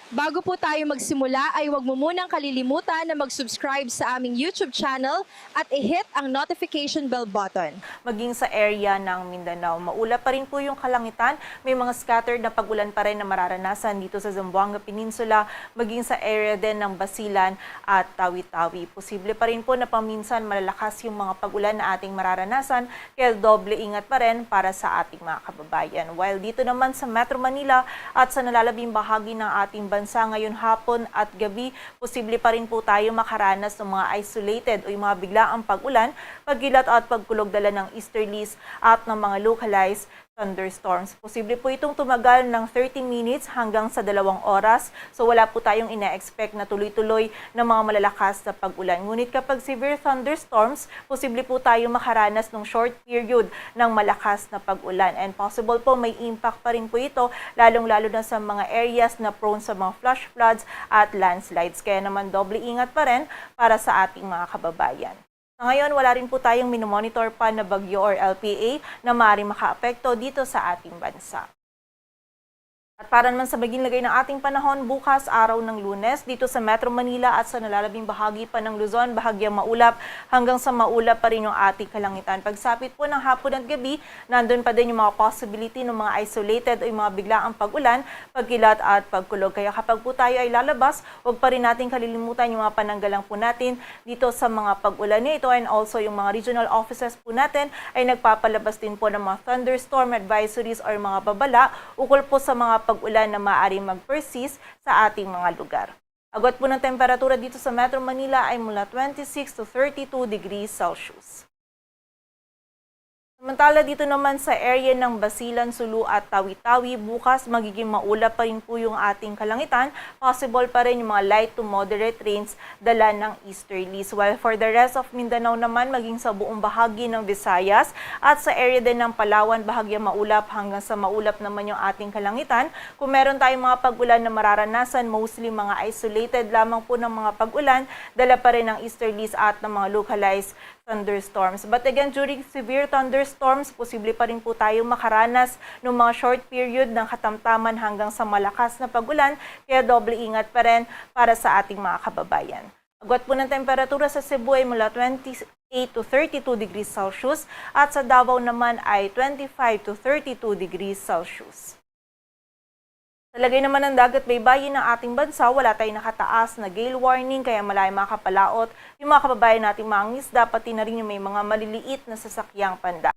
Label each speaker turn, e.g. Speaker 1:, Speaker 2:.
Speaker 1: Bago po tayo magsimula ay huwag mo munang kalilimutan na mag-subscribe sa aming YouTube channel at i-hit ang notification bell button.
Speaker 2: Maging sa area ng Mindanao, maulap pa rin po yung kalangitan. May mga scattered na pag-ulan pa rin na mararanasan dito sa Zamboanga Peninsula, maging sa area din ng Basilan at Tawi-Tawi. Posible pa rin po na paminsan malalakas yung mga pag-ulan na ating mararanasan, kaya doble ingat pa rin para sa ating mga kababayan. While dito naman sa Metro Manila at sa nalalabing bahagi ng ating bansa ngayon hapon at gabi, posible pa rin po tayo makaranas ng mga isolated o yung mga biglaang pag-ulan, pagkilat at pagkulog dala ng easterlies at ng mga localized thunderstorms. Posible po itong tumagal ng 30 minutes hanggang sa 2 oras. So wala po tayong ina-expect na tuloy-tuloy na mga malalakas na pag-ulan. Ngunit kapag severe thunderstorms, posible po tayong makaranas ng short period ng malakas na pag-ulan. And possible po may impact pa rin po ito, lalong-lalo na sa mga areas na prone sa mga flash floods at landslides. Kaya naman doble ingat pa rin para sa ating mga kababayan. Ngayon, wala rin po tayong minomonitor pa na bagyo or LPA na maaaring makaapekto dito sa ating bansa. At para naman sa maging lagay ng ating panahon, bukas araw ng Lunes, dito sa Metro Manila at sa nalalabing bahagi pa ng Luzon, bahagyang maulap hanggang sa maulap pa rin yung ating kalangitan. Pagsapit po ng hapon at gabi, nandun pa din yung mga possibility ng mga isolated o yung mga biglaang pag-ulan, pagkilat at pagkulog. Kaya kapag po tayo ay lalabas, huwag pa rin natin kalilimutan yung mga pananggalang po natin dito sa mga pag-ulan nito, and also yung mga regional offices po natin ay nagpapalabas din po ng mga thunderstorm advisories or mga babala ukol po sa mga pag-ulan na maaaring mag-persist sa ating mga lugar. Agwat po ng temperatura dito sa Metro Manila ay mula 26 to 32 degrees Celsius. Samantala dito naman sa area ng Basilan, Sulu at Tawi-Tawi, bukas magiging maulap pa rin po yung ating kalangitan. Possible pa rin yung mga light to moderate rains dala ng easterlies. While for the rest of Mindanao naman, maging sa buong bahagi ng Visayas at sa area din ng Palawan, bahagyang maulap hanggang sa maulap naman yung ating kalangitan. Kung meron tayong mga pag-ulan na mararanasan, mostly mga isolated lamang po ng mga pag-ulan, dala pa rin ng easterlies at ng mga localized thunderstorms. But again, during severe thunderstorms, posible pa rin po tayong makaranas ng mga short period ng katamtaman hanggang sa malakas na pag-ulan, kaya doble ingat pa rin para sa ating mga kababayan. Agwat po ng temperatura sa Cebu ay mula 28 to 32 degrees Celsius at sa Davao naman ay 25 to 32 degrees Celsius. Sa lagay naman ng dagat baybayin ng ating bansa, wala tayong nakataas na gale warning, kaya malayo makapalaot yung mga kababayan nating mga isda, pati na rin yung may mga maliliit na sasakyang panda.